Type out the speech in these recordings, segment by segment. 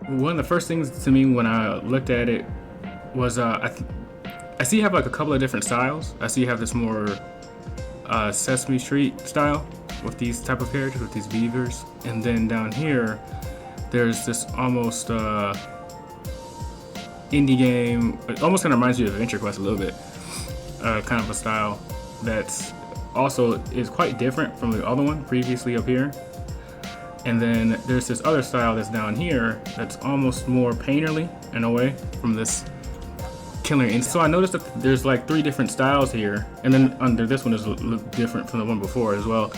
One of the first things to me when I looked at it was I see you have like a couple of different styles. I see you have this more Sesame Street style with these type of characters, with these beavers, and then down here there's this almost indie game. It almost kind of reminds you of Adventure Quest a little bit, kind of a style that's also is quite different from the other one previously up here. And then there's this other style that's down here that's almost more painterly in a way from this killer. And so I noticed that there's like three different styles here, and then under this one is a little different from the one before as well.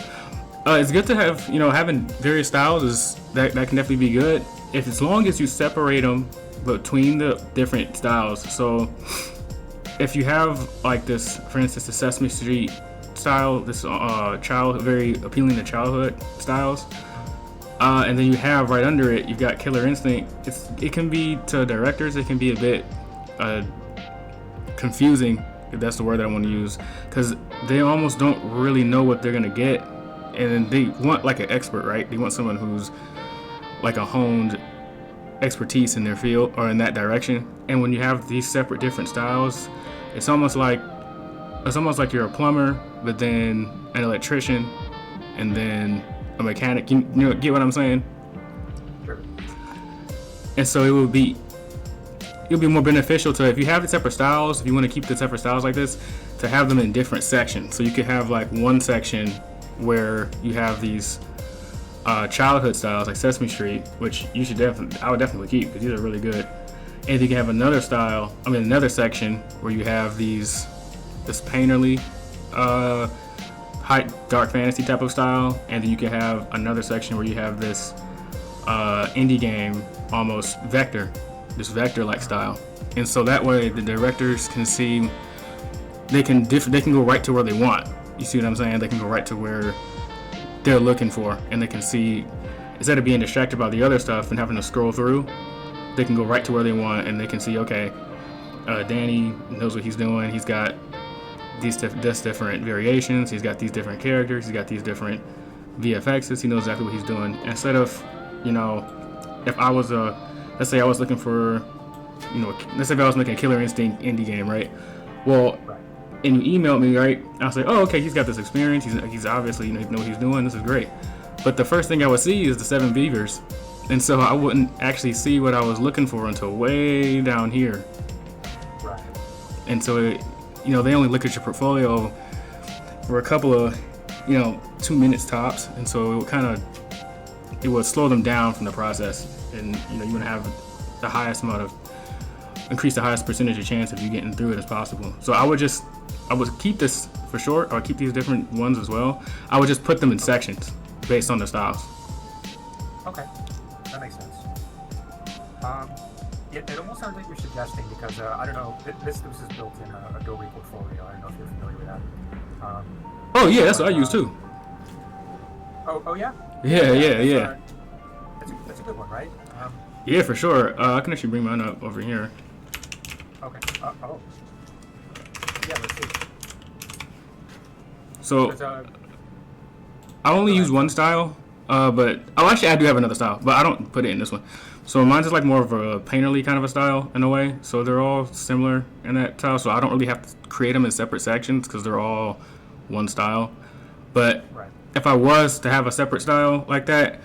It's good to have, having various styles is that can definitely be good if as long as you separate them between the different styles. So if you have like this, for instance, the Sesame Street style, this child very appealing to childhood styles. And then you have right under it, you've got Killer Instinct. It can be to directors, it can be a bit confusing, if that's the word that I want to use, because they almost don't really know what they're gonna get, and they want like an expert, right? They want someone who's like a honed expertise in their field or in that direction. And when you have these separate different styles, it's almost like you're a plumber, but then an electrician, and then a mechanic. You get what I'm saying? Sure. And so it'll be more beneficial to, if you have the separate styles, if you want to keep the separate styles like this, to have them in different sections. So you could have like one section where you have these childhood styles like Sesame Street, which I would definitely keep because these are really good. And you can have another section where you have this painterly high dark fantasy type of style, and then you can have another section where you have this indie game, almost this vector like style. And so that way the directors can see, they can go right to where they want. You see what I'm saying? They can go right to where they're looking for, and they can see, instead of being distracted by the other stuff and having to scroll through, they can go right to where they want, and they can see, okay, Danny knows what he's doing. He's got these different variations. He's got these different characters. He's got these different VFXs. He knows exactly what he's doing. Instead of, if I was let's say I was looking for, let's say if I was making a Killer Instinct indie game, right? Well, and you emailed me, right? I'll say, oh, okay, he's got this experience. He's obviously, he knows what he's doing. This is great. But the first thing I would see is the 7 beavers. And so I wouldn't actually see what I was looking for until way down here. Right. And so, they only look at your portfolio for a couple of, 2 minutes tops. And so it would slow them down from the process. And, you want to have increase the highest percentage of chance of you getting through it as possible. So I would keep this for short, or keep these different ones as well. I would just put them in sections based on the styles. Okay, that makes sense. It almost sounds like you're suggesting, because I don't know, this is built in Adobe Portfolio. I don't know if you're familiar with that. Oh yeah, that's what I use too. Oh yeah? Yeah. That's a good one, right? Yeah, for sure. I can actually bring mine up over here. Okay. Yeah, let's see. So I only use one style, but actually I do have another style, but I don't put it in this one. So mine's is like more of a painterly kind of a style in a way. So they're all similar in that style. So I don't really have to create them in separate sections because they're all one style. But if I was to have a separate style like that,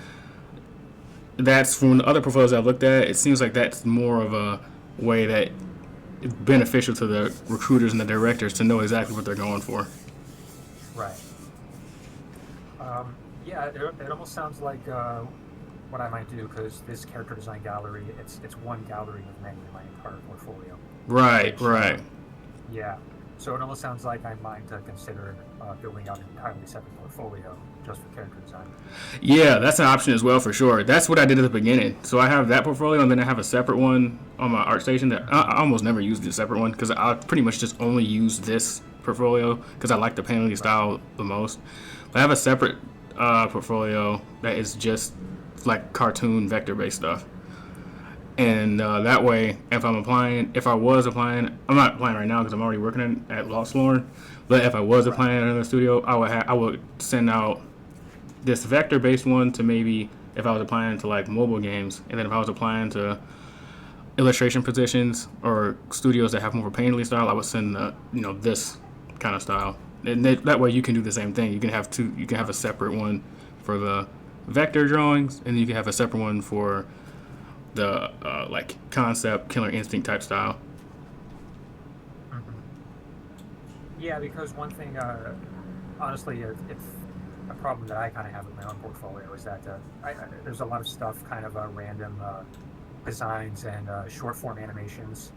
that's from the other portfolios I've looked at. It seems like that's more of a way that it's beneficial to the recruiters and the directors to know exactly what they're going for. Right. Yeah, it almost sounds like what I might do, because this character design gallery, it's one gallery of many in my entire portfolio. Right. Yeah. So it almost sounds like I might consider building out an entirely separate portfolio just for character design. Yeah, that's an option as well, for sure. That's what I did at the beginning. So I have that portfolio, and then I have a separate one on my ArtStation that I almost never use the separate one, because I pretty much just only use this portfolio because I like the painterly style the most. But I have a separate portfolio that is just like cartoon vector-based stuff. And that way, if I was applying, I'm not applying right now because I'm already working at Lost Lorne. But if I was applying at another studio, I would send out this vector-based one to maybe if I was applying to like mobile games, and then if I was applying to illustration positions or studios that have more of a painterly style, I would send this kind of style, and that way you can do the same thing. You can have two. You can have a separate one for the vector drawings, and then you can have a separate one for the like concept Killer Instinct type style. Yeah, because one thing, honestly, it's a problem that I kind of have with my own portfolio is that there's a lot of stuff, kind of random designs and short form animations.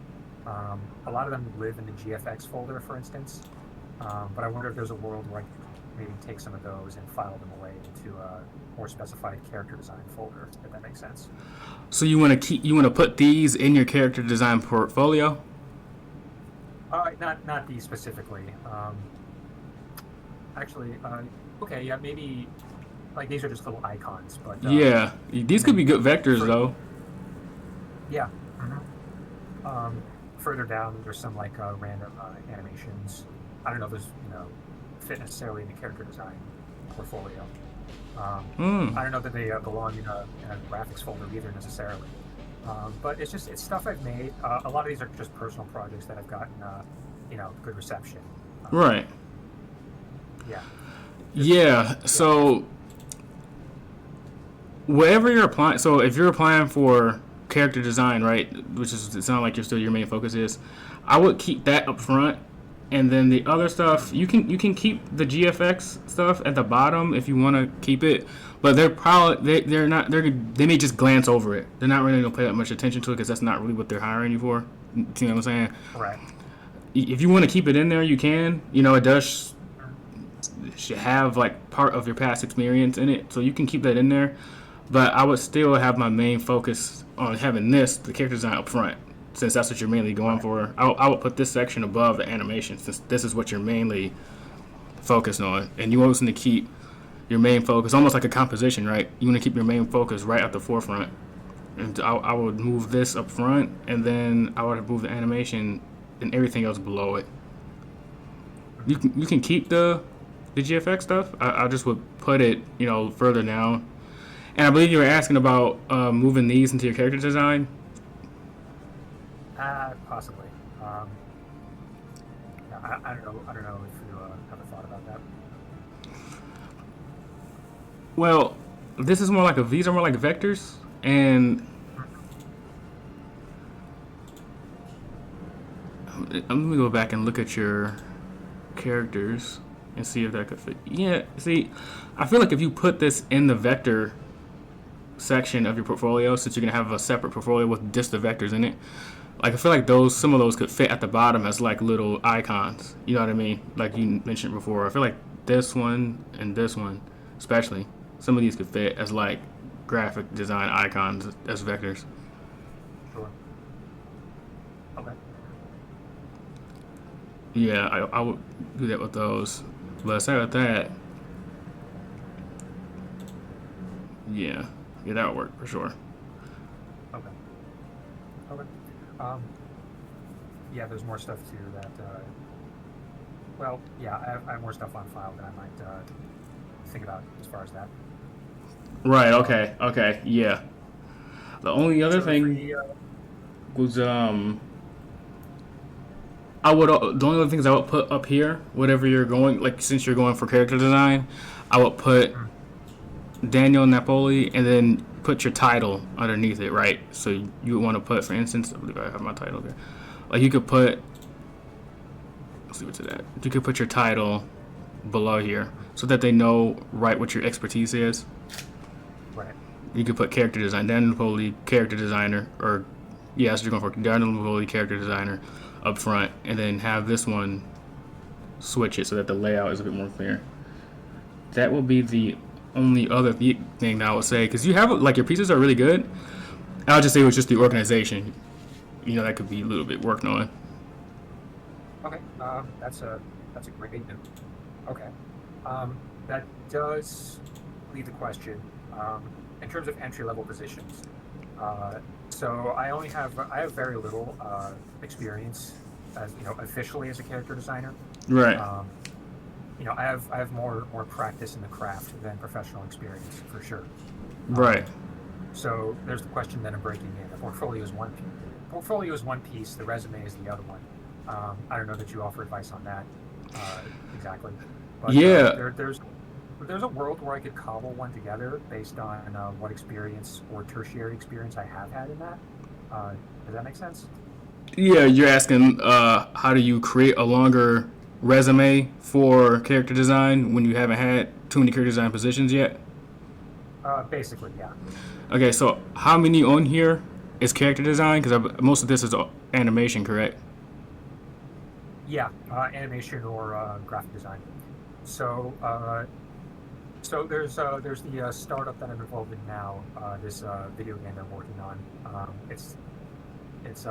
A lot of them live in the GFX folder, for instance. But I wonder if there's a world where I could maybe take some of those and file them away into a more specified character design folder, if that makes sense. So you want to put these in your character design portfolio? Not these specifically. Actually, okay, yeah, maybe like these are just little icons, but Yeah, these could be good vectors though. yeah. Further down, there's some like random animations. I don't know if those fit necessarily in the character design portfolio. I don't know that they belong in a graphics folder either necessarily. But it's stuff I've made. A lot of these are just personal projects that I've gotten good reception. Right. Yeah. Yeah. So whatever you're applying, so if you're applying for character design, right, which is it sounds like your main focus is, I would keep that up front, and then the other stuff you can keep the GFX stuff at the bottom if you want to keep it, but they may just glance over it. They're not really gonna pay that much attention to it because that's not really what they're hiring you for. You know what I'm saying? Right. If you want to keep it in there, you can. It does should have like part of your past experience in it, so you can keep that in there. But I would still have my main focus on having the character design up front, since that's what you're mainly going for. I would put this section above the animation, since this is what you're mainly focused on. And you always need to keep your main focus, almost like a composition, right? You want to keep your main focus right at the forefront. And I would move this up front, and then I would move the animation and everything else below it. You can keep the GFX stuff. I just would put it, further down. And I believe you were asking about moving these into your character design. Possibly. I don't know. I don't know if you have a thought about that. Well, these are more like vectors, and let me go back and look at your characters and see if that could fit. Yeah, see, I feel like if you put this in the vector section of your portfolio, since you're gonna have a separate portfolio with just the vectors in it, like I feel like some of those could fit at the bottom as like little icons. You know what I mean? Like you mentioned before. I feel like this one and this one, especially, some of these could fit as like graphic design icons as vectors. Sure. Okay. Yeah, I would do that with those. But aside with that, yeah, that would work for sure. Okay. Okay. Yeah, there's more stuff too that. Well, yeah, I have more stuff on file that I might think about as far as that. Right. Okay. Okay. Yeah. The only other thing was the only other things I would put up here, whatever you're going, like since you're going for character design, I would put Daniel Napoli and then put your title underneath it, right? So you would want to put, for instance, I believe I have my title there. Like you could put, let's see what's it at. You could put your title below here so that they know right what your expertise is. Right. You could put character design, Daniel Napoli, character designer, or yeah, so you're going for Daniel Napoli, character designer up front, and then have this one switch it so that the layout is a bit more clear. That will be the only other thing that I would say, because you have like your pieces are really good. I'll just say it was just the organization. That could be a little bit worked on. Okay. That's a great note. Okay. That does lead the question. In terms of entry level positions. So I have very little experience as officially as a character designer. Right. I have more practice in the craft than professional experience for sure. Right. So there's the question then of breaking in. The portfolio is one piece. Portfolio is one piece. The resume is the other one. I don't know that you offer advice on that exactly, but Yeah. there's a world where I could cobble one together based on what experience or tertiary experience I have had in that. Uh, does that make sense? Yeah, you're asking how do you create a longer resume for character design when you haven't had too many character design positions yet? Basically, yeah. Okay, so how many on here is character design? Because most of this is animation, correct? Yeah, animation or graphic design. So, there's the startup that I'm involved in now. This video game I'm working on.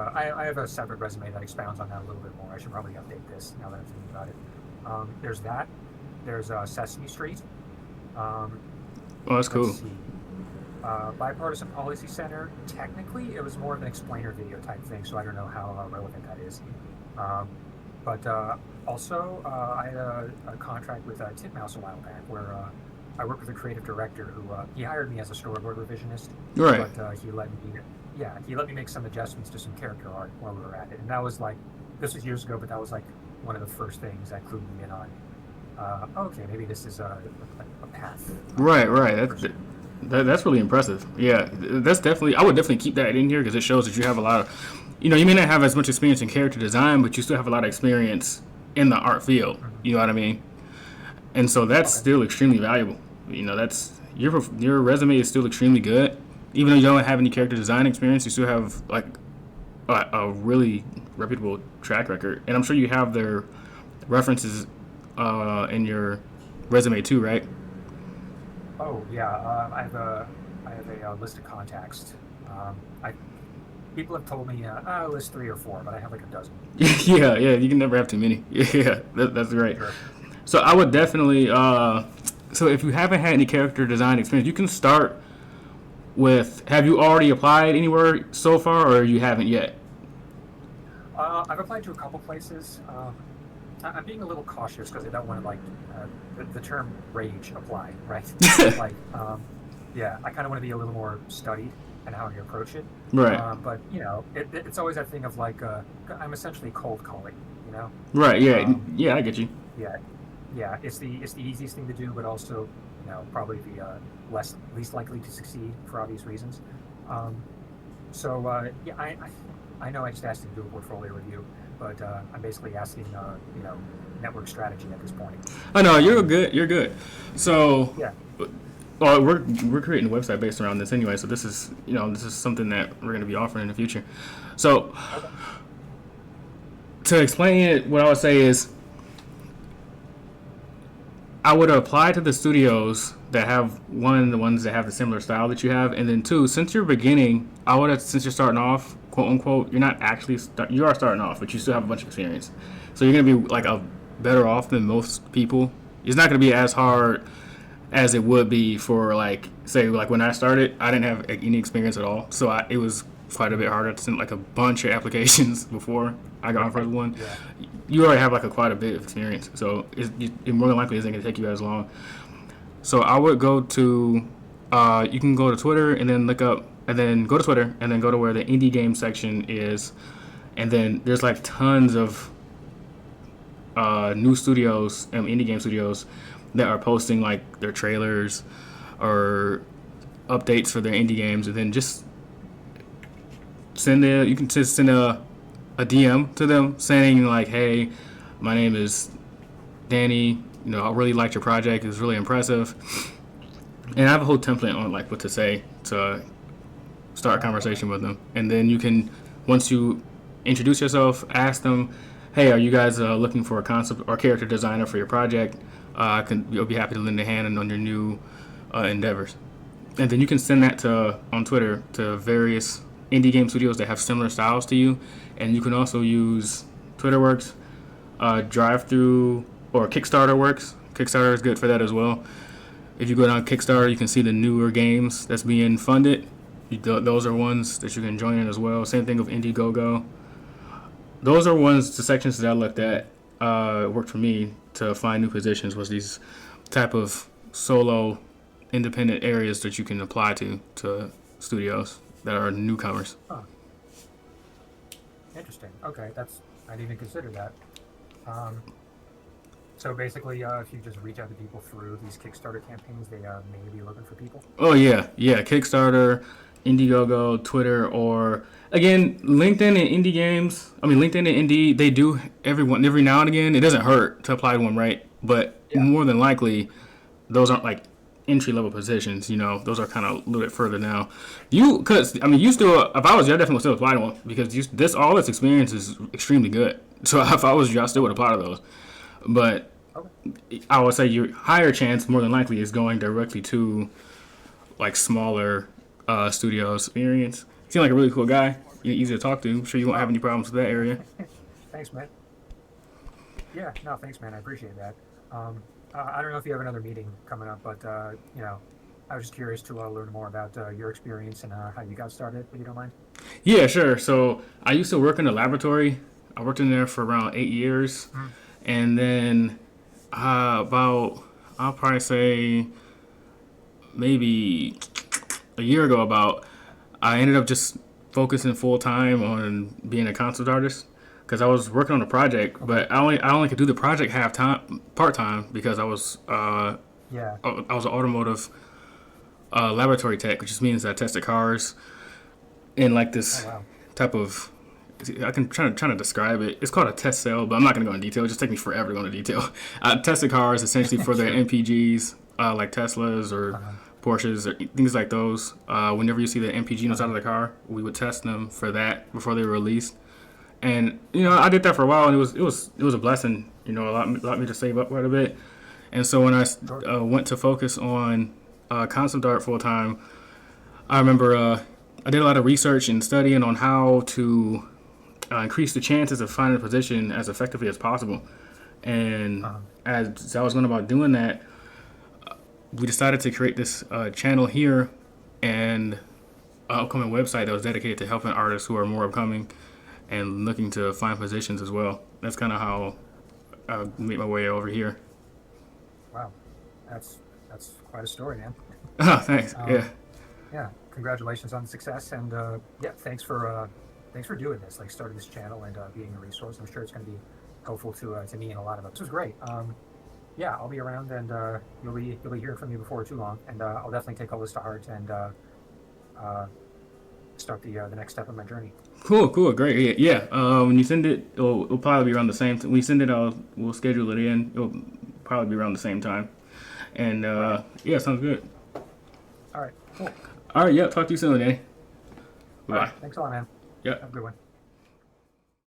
I have a separate resume that expounds on that a little bit more. I should probably update this now that I'm thinking about it. There's that. There's Sesame Street. Um, Oh, that's let's cool. see. Bipartisan Policy Center. Technically, it was more of an explainer video type thing, so I don't know how relevant that is. Um, but also, I had a contract with Titmouse a while back where I worked with a creative director who he hired me as a storyboard revisionist, Right. but he let me make some adjustments to some character art while we were at it, and that was like this was years ago, but that was like one of the first things that clued me in on. Okay, maybe this is a path Right, for right. a person. That's really impressive. Yeah, that's definitely. I would definitely keep that in here because it shows that you have a lot of. You may not have as much experience in character design, but you still have a lot of experience in the art field. Mhm. You know what I mean? And so that's Okay. still extremely valuable. That's your resume is still extremely good, even though you don't have any character design experience. You still have like a really reputable track record, and I'm sure you have their references in your resume too, right? Oh yeah, I have a list of contacts. I People have told me list three or four, but I have like a dozen. Yeah, yeah. You can never have too many. Yeah, that's great. Sure. So I would definitely. So if you haven't had any character design experience, you can start with. Have you already applied anywhere so far, or you haven't yet? I've applied to a couple places. I'm being a little cautious because I don't want to like the term rage apply, right? Like, yeah, I kind of want to be a little more studied in how you approach it. Right, But it's always that thing of like I'm essentially cold calling, you know. right. Yeah, Um, yeah. I get you. yeah, yeah, it's the easiest thing to do, but also probably the least likely to succeed for obvious reasons. Um, yeah, I know I just asked you to do a portfolio review, but I'm basically asking network strategy at this point. Oh no, you're Um, good. You're good. So, yeah, well, we're creating a website based around this anyway. So this is something that we're going to be offering in the future. So okay, to explain it, what I would say is I would apply to the studios that have one, the ones that have the similar style that you have, and then two, since you're beginning, I would have, since you're starting off, quote unquote, you're not actually you are starting off, but you still have a bunch of experience, so you're gonna be like a better off than most people. It's not gonna be as hard as it would be for like say like when I started, I didn't have any experience at all, so it was quite a bit harder to send like a bunch of applications before I got my first right, one. yeah, You already have like quite a bit of experience, so it more than likely isn't going to take you as long. So I would go to, you can go to Twitter and then look up, and then go to Twitter and then go to where the indie game section is, and then there's like tons of new studios, indie game studios that are posting like their trailers or updates for their indie games, and then just you can just send a DM to them saying like, hey, my name is Danny. I really liked your project. It was really impressive. And I have a whole template on like what to say to start a okay, conversation with them. And then you can, once you introduce yourself, ask them, hey, are you guys looking for a concept or character designer for your project? You'll be happy to lend a hand on your new endeavors. And then you can send that to on Twitter to various indie game studios that have similar styles to you. And you can also use Twitter Works, Drive Through, or Kickstarter Works. Kickstarter is good for that as well. If you go down Kickstarter, you can see the newer games that's being funded. Those are ones that you can join in as well. Same thing with Indiegogo. Those are the sections that I looked at. Worked for me to find new positions was these type of solo independent areas that you can apply to studios that are newcomers. Huh. Interesting. Okay, I didn't even consider that. Um, so basically, if you just reach out to people through these Kickstarter campaigns, they may be looking for people. Oh yeah, yeah. Kickstarter, Indiegogo, Twitter, or again LinkedIn and indie games. I mean LinkedIn and indie. They do every now and again. It doesn't hurt to apply to them, right? But Yeah. more than likely, those aren't like entry level positions. You know, those are kind of a little bit further now. Because I mean, you still. If I was you, I definitely would still apply to them because all this experience is extremely good. So if I was you, I still would apply to those. But Okay. I would say your higher chance, more than likely, is going directly to like smaller studios. Experience. You seem like a really cool guy. You're easy to talk to. I'm sure you won't have any problems with that area. Thanks, man. Yeah, no, thanks, man. I appreciate that. I don't know if you have another meeting coming up, but I was just curious to learn more about your experience and how you got started, if you don't mind. Yeah, sure. So I used to work in a laboratory. I worked in there for around 8 years, and then about I'll probably say maybe a year ago, about I ended up just focusing full time on being a concept artist because I was working on a project, but I only could do the project part time because Yeah. I was an automotive laboratory tech, which just means I tested cars in like Oh this wow. type of. I can try to describe it. It's called a test cell, but I'm not going to go into detail. It just take me forever to go into detail. I tested cars essentially for their Sure. MPGs, like Teslas or Uh-huh. Porsches or things like those. Whenever you see the MPG on the side Uh-huh. of the car, we would test them for that before they were released. And I did that for a while, and it was a blessing. Allowed me to save up quite a bit. And so when I Sure. went to focus on concept art full time, I remember I did a lot of research and studying on how to increase the chances of finding a position as effectively as possible. And Uh-huh. as I was going about doing that, we decided to create this channel here and an upcoming website that was dedicated to helping artists who are more upcoming and looking to find positions as well. That's kind of how I made my way over here. Wow. That's quite a story, man. Thanks. Um, Yeah. yeah. Congratulations on the success, and yeah, thanks for doing this, like starting this channel and being a resource. I'm sure it's going to be helpful to me and a lot of us. This was great. Yeah, I'll be around, and you'll be hearing from me before too long, and I'll definitely take all this to heart and uh, start the next step of my journey. Cool, great. Yeah. When you send it, it'll probably be around the same. When you send it, we'll schedule it in. It'll probably be around the same time. And Right. yeah, sounds good. All right. Cool. All right. Yeah. Talk to you soon, Danny. All Bye. right. Thanks a lot, man. Yeah. Have a good one.